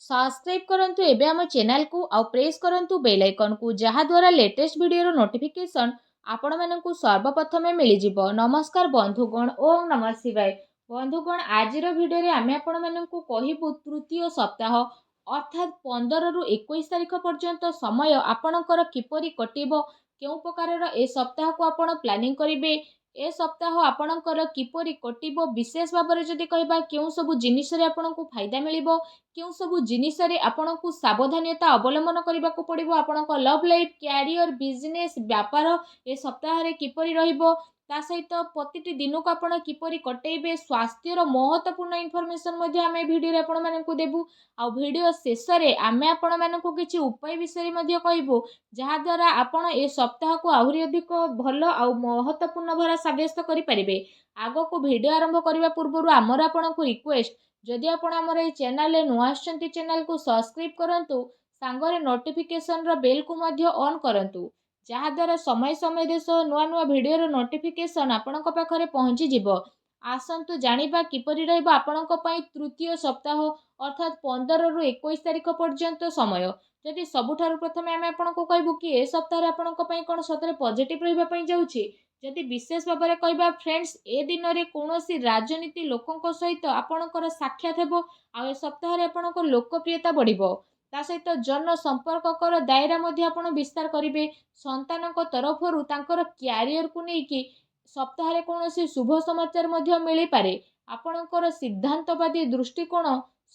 Subscribe करंतु एबे हम चैनल को आउ प्रेस करंतु बेल आइकन को जहा द्वारा लेटेस्ट वीडियो नोटिफिकेशन आपण मानकु सर्वप्रथमे मिली जिवो। नमस्कार बंधुगण, ओम नमः शिवाय। बंधुगण, आजिर वीडियो रे आमे आपण मानकु कहिबु तृतीय सप्ताह अर्थात 15 रु 21 तारिख पर्यंत समय आपणकर किपरि कटिबो, केउ प्रकारर ए सप्ताह को आपण प्लानिंग करिवे, ए सप्ताह आपणकर किपरि कटिबो, विशेष भाବରେ जदि कहबा केउ सब जिनिस रे आपणकु फायदा मिलिबो, केउ सब जिनिस रे आपणकु सावधानता अवलंबन करबाकू पड़िबो, आपणक लव लाइफ, कैरियर, बिजनेस, व्यापार ए सप्ताह रे किपरि रहिबो, ता सहित प्रतिटी दिन को आपण किपरि कटेइबे, स्वास्थ्यर महत्वपूर्ण इनफॉरमेशन मध्ये आमे वीडियो रे आपण मानकु देबु। आ वीडियो शेष रे आमे आपण मानकु किछि उपाय विषय मध्ये कहबो, जहा द्वारा आपण ए सप्ताह को आहुरी अधिक भलो आ महत्वपूर्ण भरा साब्यस्त करि परिबे। आगो को वीडियो आरंभ करबा पूर्वरु हमर आपणकु रिक्वेस्ट, जदि आपण हमर ए चैनल रे नुआ आछंती चैनल को सब्सक्राइब करंतु, सांगरे नोटिफिकेशन रो बेल को मध्ये ऑन करंतु, जहा द्वारा समय समय देश नुआ नुआ वीडियो रो नोटिफिकेशन आपणक पाखरे पहुंची जिवो। आसंतु जानिबा किपरि रहइबो आपणक पई तृतीय सप्ताह अर्थात 15 रु 21 तारिख पर्यंत समय। जदि सबुठारु प्रथमे आमे आपणको कहबु कि ए सप्ताह रे आपणक पई कोन सतरे पॉजिटिव रहिबा पई जाउछि। जदि विशेष भाବରେ कहबा फ्रेंड्स, ए दिन रे कोनोसी राजनीति लोकंक सहित आपणकर साक्षात हेबो, आ ए सप्ताह रे आपणक लोकप्रियता बढ़िबो। ता सहित जन संपर्ककर दायरा मध्ये आपण विस्तार करिवे। संतानक तरफरु तांकर कैरियर को नै कि सप्ताह रे कोनोसी शुभ समाचार मध्ये मिली पारे। आपणकर सिद्धांतवादी दृष्टिकोण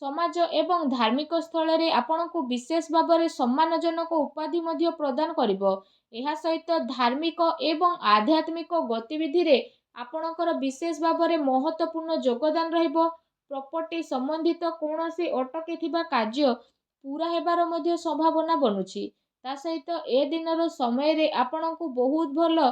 समाज एवं धार्मिक स्थल रे आपणको विशेष भाବରେ सम्मानजनक उपाधि मध्ये प्रदान करिवो। एहा सहित धार्मिक एवं आध्यात्मिक गतिविधि रे आपणकर विशेष भाବରେ महत्वपूर्ण योगदान रहिबो। प्रॉपर्टी संबंधित कोनोसी अटकी थिबा कार्य पूरा हेबार मध्ये संभावना बनुछि। ता सहित ए दिनर समय रे आपणको बहुत भलो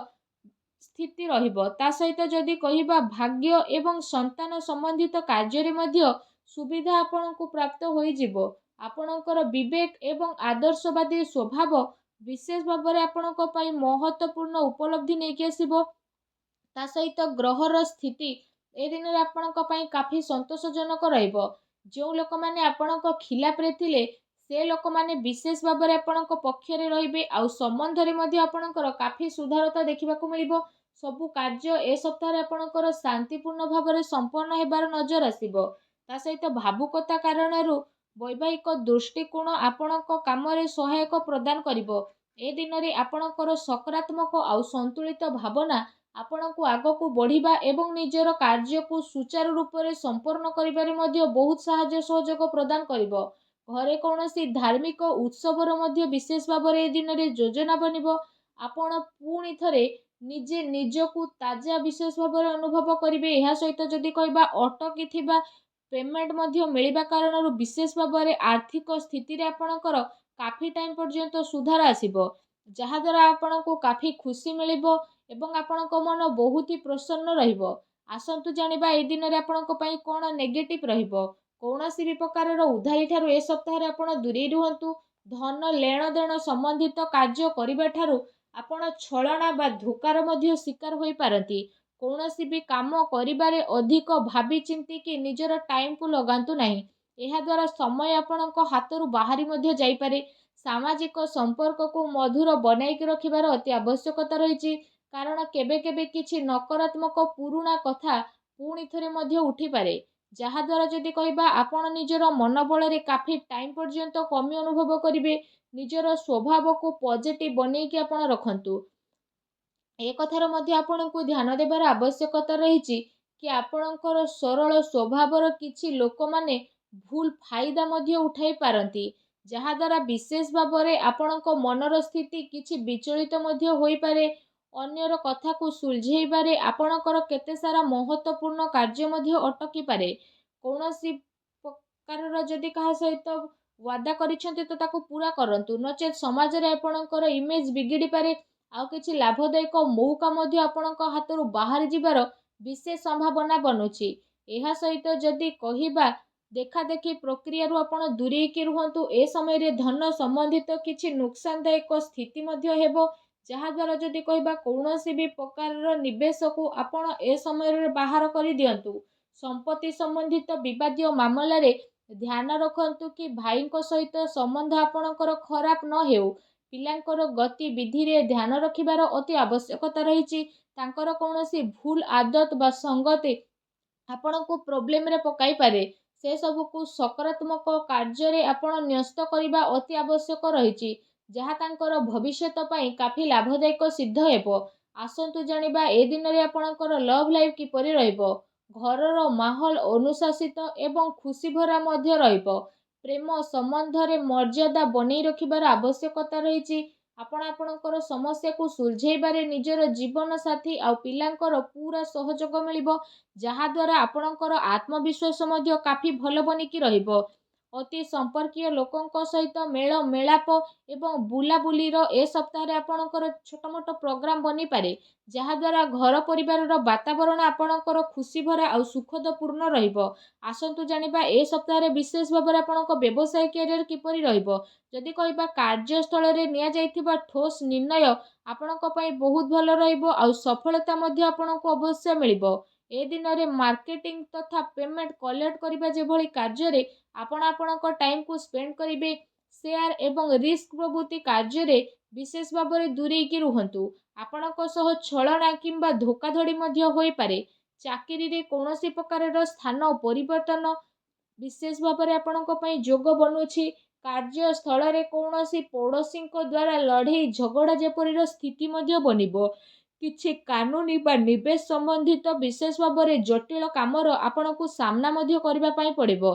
स्थिति रहिबो। ता सहित जदि कहिबा भाग्य एवं संतान संबंधित कार्य रे मध्ये सुविधा आपणको प्राप्त होई जिवो। आपणकर विवेक एवं आदर्शवादी स्वभाव विशेष भाବରେ आपणको पई महत्वपूर्ण उपलब्धि नै कि आसीबो। ता सहित ग्रहर स्थिति ए दिन रे आपणक पई काफी संतोषजनक रहिबो। जो लोक माने आपणक खिलाफ रे थिले से लोक माने विशेष भाବରେ आपणक पक्ष रे रहिबे, आ संबंध रे मध्ये आपणकर काफी सुधारता देखिबाकू मिलिबो। सबु कार्य ए सप्ताह रे आपणकर शांतिपूर्ण भाବରେ संपन्न हेबार नजर आसीबो। ता सहित भावुकता कारणरू वैवाहिक दृष्टिकोण आपणक काम रे सहायक प्रदान करिवो। ए दिन रे आपणकर सकारात्मक आ संतुलित भावना आपणको आगको बढ़िबा एवं निजर कार्य को सुचारू रूप रे संपन्न करिबारे मध्ये बहुत सहाय्य सहयोग प्रदान करिवो। घरे कोनोसी धार्मिक उत्सवर मध्ये विशेष भाବରେ ए दिन रे योजना बनिबो। आपण पुणी थरे निजे निजकु ताजा विशेष भाବରେ अनुभव करिवे। एहा सहित जदि कहबा अटकी थिबा पेमेंट मध्ये मिलिबा कारणरू विशेष भाବରେ आर्थिक स्थिति रे आपणकर काफी टाइम पर्यंत सुधार आसीबो, जहा द्वारा आपणको काफी खुशी मिलिबो एवं आपणक मन बहुत ही प्रसन्न रहिबो। आसंतु जानिबा ए दिन रे आपणक पई कोन नेगेटिव रहिबो। कोनोसी भी प्रकारर उधारी ठारू ए सप्ताह रे आपण दूरी रुहंतु। धन लेण देण संबंधित कार्य करिबा ठारू आपण छलना बा धोकार मध्ये शिकार होई पारंती। कोनोसी भी काम करिबारे अधिक भाबी चिंती कि निजर टाइम को लगांतु नाही। एहा द्वारा समय आपणक हातरू बाहरी मध्ये जाई पारे। सामाजिक संपर्क को मधुर बनाई के रखिबार अति आवश्यकता रहिछि, कारण केबे केबे किछि नकारात्मक पुरुणा कथा पुणी थरे मध्ये उठी पारे, जहा द्वारा जदि कहबा आपण निजर मनोबल रे काफी टाइम पर्यंत कमी अनुभव करिवे। निजर स्वभाव को पॉजिटिव बनै कि आपण रखंतु। ए कथार मध्ये आपणको ध्यान देबार आवश्यकता रहिछि कि आपणकर सरल स्वभावर किछि लोक माने भूल फायदा मध्ये उठाई पारंती, जहा द्वारा विशेष भाବରେ आपणक मनर स्थिति किछि विचलित मध्ये होई पारे। अन्यर कथा को सुलझेइबारे आपणकर केते सारा महत्वपूर्ण कार्य मध्ये अटकी पारे। कोनोसी प्रकारर जदि कहा सहित वादा करिसेंती तो ताको पूरा करंतु, नचेत समाज रे आपणकर इमेज बिगिड़ी पारे। आ किछि लाभदायक मौका मध्ये आपणक हातरू बाहर जिबार विशेष संभावना बनुछि। एहा सहित जदि कहिबा देखा देखी प्रक्रिया रु आपण दूरी के रुहंतु। ए समय रे धन संबंधित किछि नुकसानदायक स्थिति मध्ये हेबो, जहा द्वारा जदि कहबा कोनोसी भी प्रकारर निवेश को आपण ए समय रे बाहर करि दियंतु। संपत्ति संबंधित विवादीय मामला रे ଧ୍ୟାନ ରଖନ୍ତୁ କି ଭାଇଙ୍କ ସହିତ ସମ୍ବନ୍ଧ ଆପଣଙ୍କର ଖରାପ ନ ହେଉ। ପିଲାଙ୍କର ଗତିବିଧିରେ ଧ୍ୟାନ ରଖିବାର ଅତି ଆବଶ୍ୟକତା ରହିଛି। ତାଙ୍କର କୌଣସି ଭୁଲ ଆଦତ ବା ସଙ୍ଗତି ଆପଣଙ୍କୁ ପ୍ରୋବ୍ଲେମରେ ପକାଇପାରେ। ସେସବୁକୁ ସକାରାତ୍ମକ କାର୍ଯ୍ୟରେ ଆପଣ ନ୍ୟସ୍ତ କରିବା ଅତି ଆବଶ୍ୟକ ରହିଛି, ଯାହା ତାଙ୍କର ଭବିଷ୍ୟତ ପାଇଁ କାଫି ଲାଭଦାୟକ ସିଦ୍ଧ ହେବ। ଆସନ୍ତୁ ଜାଣିବା ଏ ଦିନରେ ଆପଣଙ୍କର ଲଭ୍ ଲାଇଫ୍ କିପରି ରହିବ। ଘରର ମାହୋଲ ଅନୁଶାସିତ ଏବଂ ଖୁସିଭରା ମଧ୍ୟ ରହିବ। ପ୍ରେମ ସମ୍ବନ୍ଧରେ ମର୍ଯ୍ୟାଦା ବନେଇ ରଖିବାର ଆବଶ୍ୟକତା ରହିଛି। ଆପଣ ଆପଣଙ୍କର ସମସ୍ୟାକୁ ସୁଲଝେଇବାରେ ନିଜର ଜୀବନସାଥୀ ଆଉ ପିଲାଙ୍କର ପୁରା ସହଯୋଗ ମିଳିବ, ଯାହାଦ୍ୱାରା ଆପଣଙ୍କର ଆତ୍ମବିଶ୍ୱାସ ମଧ୍ୟ କାଫି ଭଲ ବନିକି ରହିବ। ଅତି ସମ୍ପର୍କୀୟ ଲୋକଙ୍କ ସହିତ ମେଳ ମେଳାପ ଏବଂ ବୁଲାବୁଲିର ଏ ସପ୍ତାହରେ ଆପଣଙ୍କର ଛୋଟ ମୋଟ ପ୍ରୋଗ୍ରାମ ବନିପାରେ, ଯାହାଦ୍ୱାରା ଘର ପରିବାରର ବାତାବରଣ ଆପଣଙ୍କର ଖୁସିଭରା ଆଉ ସୁଖଦପୂର୍ଣ୍ଣ ରହିବ। ଆସନ୍ତୁ ଜାଣିବା ଏ ସପ୍ତାହରେ ବିଶେଷ ଭାବରେ ଆପଣଙ୍କ ବ୍ୟବସାୟ କ୍ୟାରିୟର କିପରି ରହିବ। ଯଦି କହିବା କାର୍ଯ୍ୟସ୍ଥଳରେ ନିଆଯାଇଥିବା ଠୋସ୍ ନିର୍ଣ୍ଣୟ ଆପଣଙ୍କ ପାଇଁ ବହୁତ ଭଲ ରହିବ ଆଉ ସଫଳତା ମଧ୍ୟ ଆପଣଙ୍କୁ ଅବଶ୍ୟ ମିଳିବ। ଏ ଦିନରେ ମାର୍କେଟିଂ ତଥା ପେମେଣ୍ଟ କଲେକ୍ଟ କରିବା ଯେଭଳି କାର୍ଯ୍ୟରେ ଆପଣ ଆପଣଙ୍କ ଟାଇମକୁ ସ୍ପେଣ୍ଡ କରିବେ, ସେୟାର ଏବଂ ରିସ୍କ ପ୍ରଭୃତି କାର୍ଯ୍ୟରେ ବିଶେଷ ଭାବରେ ଦୂରେଇକି ରୁହନ୍ତୁ। ଆପଣଙ୍କ ସହ ଛଳନା କିମ୍ବା ଧୋକାଧଡ଼ି ମଧ୍ୟ ହୋଇପାରେ। ଚାକିରିରେ କୌଣସି ପ୍ରକାରର ସ୍ଥାନ ପରିବର୍ତ୍ତନ ବିଶେଷ ଭାବରେ ଆପଣଙ୍କ ପାଇଁ ଯୋଗ ବନୁଛି। କାର୍ଯ୍ୟସ୍ଥଳରେ କୌଣସି ପଡ଼ୋଶୀଙ୍କ ଦ୍ୱାରା ଲଢ଼େଇ ଝଗଡ଼ା ଯେପରିର ସ୍ଥିତି ମଧ୍ୟ ବନିବ। କିଛି କାନୁନି ବା ନିବେଶ ସମ୍ବନ୍ଧିତ ବିଶେଷ ଭାବରେ ଜଟିଳ କାମର ଆପଣଙ୍କୁ ସାମ୍ନା ମଧ୍ୟ କରିବା ପାଇଁ ପଡ଼ିବ।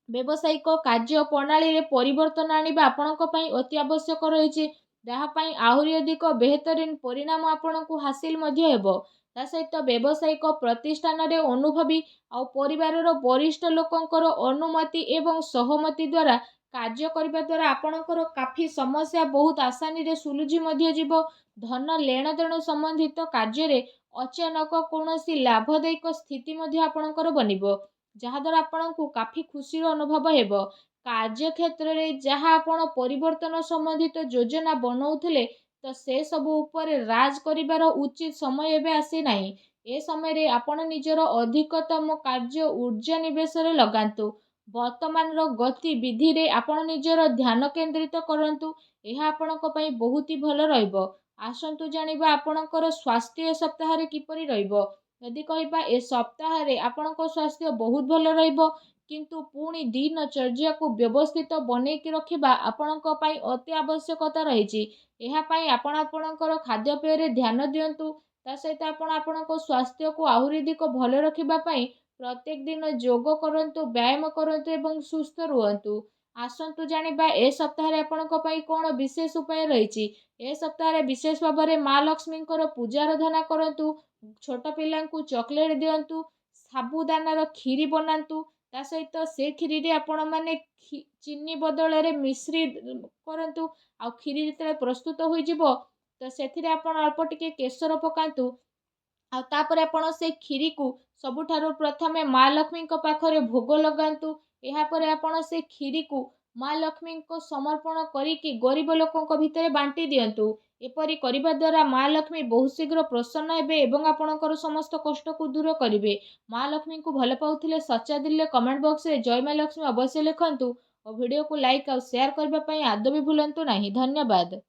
ବ୍ୟବସାୟିକ କାର୍ଯ୍ୟ ପ୍ରଣାଳୀରେ ପରିବର୍ତ୍ତନ ଆଣିବା ଆପଣଙ୍କ ପାଇଁ ଅତି ଆବଶ୍ୟକ ରହିଛି, ଯାହା ପାଇଁ ଆହୁରି ଅଧିକ ବେହତରିନ ପରିଣାମ ଆପଣଙ୍କୁ ହାସିଲ ମଧ୍ୟ ହେବ। ତା ସହିତ ବ୍ୟବସାୟିକ ପ୍ରତିଷ୍ଠାନରେ ଅନୁଭବୀ ଆଉ ପରିବାରର ବରିଷ୍ଠ ଲୋକଙ୍କର ଅନୁମତି ଏବଂ ସହମତି ଦ୍ୱାରା କାର୍ଯ୍ୟ କରିବା ଦ୍ୱାରା ଆପଣଙ୍କର କାଫି ସମସ୍ୟା ବହୁତ ଆସାନୀରେ ସୁଲଝି ମଧ୍ୟ ଯିବ। ଧନ ଲେଣଦେଣ ସମ୍ବନ୍ଧିତ କାର୍ଯ୍ୟରେ ଅଚାନକ କୌଣସି ଲାଭଦାୟକ ସ୍ଥିତି ମଧ୍ୟ ଆପଣଙ୍କର ବନିବ, ଯାହାଦ୍ୱାରା ଆପଣଙ୍କୁ କାଫି ଖୁସିର ଅନୁଭବ ହେବ। କାର୍ଯ୍ୟକ୍ଷେତ୍ରରେ ଯାହା ଆପଣ ପରିବର୍ତ୍ତନ ସମ୍ବନ୍ଧିତ ଯୋଜନା ବନଉଥିଲେ, ତ ସେସବୁ ଉପରେ ରାଜ କରିବାର ଉଚିତ ସମୟ ଏବେ ଆସିନାହିଁ। ଏ ସମୟରେ ଆପଣ ନିଜର ଅଧିକତମ କାର୍ଯ୍ୟ ଊର୍ଜା ନିବେଶରେ ଲଗାନ୍ତୁ। ବର୍ତ୍ତମାନର ଗତିବିଧିରେ ଆପଣ ନିଜର ଧ୍ୟାନ କେନ୍ଦ୍ରିତ କରନ୍ତୁ। ଏହା ଆପଣଙ୍କ ପାଇଁ ବହୁତ ହି ଭଲ ରହିବ। ଆସନ୍ତୁ ଜାଣିବା ଆପଣଙ୍କର ସ୍ୱାସ୍ଥ୍ୟ ଏ ସପ୍ତାହରେ କିପରି ରହିବ। ଯଦି କହିବା ଏ ସପ୍ତାହରେ ଆପଣଙ୍କ ସ୍ୱାସ୍ଥ୍ୟ ବହୁତ ଭଲ ରହିବ, କିନ୍ତୁ ପୁଣି ଦିନଚର୍ଯ୍ୟାକୁ ବ୍ୟବସ୍ଥିତ ବନେଇକି ରଖିବା ଆପଣଙ୍କ ପାଇଁ ଅତି ଆବଶ୍ୟକତା ରହିଛି। ଏହା ପାଇଁ ଆପଣ ଆପଣଙ୍କର ଖାଦ୍ୟପେୟରେ ଧ୍ୟାନ ଦିଅନ୍ତୁ। ତା ସହିତ ଆପଣ ଆପଣଙ୍କ ସ୍ୱାସ୍ଥ୍ୟକୁ ଆହୁରି ଅଧିକ ଭଲ ରଖିବା ପାଇଁ ପ୍ରତ୍ୟେକ ଦିନ ଯୋଗ କରନ୍ତୁ, ବ୍ୟାୟାମ କରନ୍ତୁ ଏବଂ ସୁସ୍ଥ ରୁହନ୍ତୁ। ଆସନ୍ତୁ ଜାଣିବା ଏ ସପ୍ତାହରେ ଆପଣଙ୍କ ପାଇଁ କ'ଣ ବିଶେଷ ଉପାୟ ରହିଛି। ଏ ସପ୍ତାହରେ ବିଶେଷ ଭାବରେ ମା ଲକ୍ଷ୍ମୀଙ୍କର ପୂଜା ଆରାଧନା କରନ୍ତୁ, ଛୋଟ ପିଲାଙ୍କୁ ଚକୋଲେଟ୍ ଦିଅନ୍ତୁ, ସାବୁଦାନାର କ୍ଷୀରି ବନାନ୍ତୁ। ତା ସହିତ ସେ କ୍ଷୀରିରେ ଆପଣମାନେ ଚିନି ବଦଳରେ ମିଶ୍ରି କରନ୍ତୁ। ଆଉ କ୍ଷୀରି ଯେତେବେଳେ ପ୍ରସ୍ତୁତ ହୋଇଯିବ, ତ ସେଥିରେ ଆପଣ ଅଳ୍ପ ଟିକେ କେଶର ପକାନ୍ତୁ। ଆଉ ତାପରେ ଆପଣ ସେ କ୍ଷୀରିକୁ ସବୁଠାରୁ ପ୍ରଥମେ ମା ଲକ୍ଷ୍ମୀଙ୍କ ପାଖରେ ଭୋଗ ଲଗାନ୍ତୁ। ଏହାପରେ ଆପଣ ସେ କ୍ଷୀରିକୁ ମା ଲକ୍ଷ୍ମୀଙ୍କ ସମର୍ପଣ କରିକି ଗରିବ ଲୋକଙ୍କ ଭିତରେ ବାଣ୍ଟି ଦିଅନ୍ତୁ। ଏପରି କରିବା ଦ୍ୱାରା ମା ଲକ୍ଷ୍ମୀ ବହୁତ ଶୀଘ୍ର ପ୍ରସନ୍ନ ହେବେ ଏବଂ ଆପଣଙ୍କର ସମସ୍ତ କଷ୍ଟକୁ ଦୂର କରିବେ। ମା ଲକ୍ଷ୍ମୀଙ୍କୁ ଭଲ ପାଉଥିଲେ ସଚ୍ଚା ଦିଲରେ କମେଣ୍ଟ ବକ୍ସରେ ଜୟ ମା ଲକ୍ଷ୍ମୀ ଅବଶ୍ୟ ଲେଖନ୍ତୁ ଓ ଭିଡ଼ିଓକୁ ଲାଇକ୍ ଆଉ ସେୟାର କରିବା ପାଇଁ ଆଦୌ ବି ଭୁଲନ୍ତୁ ନାହିଁ। ଧନ୍ୟବାଦ।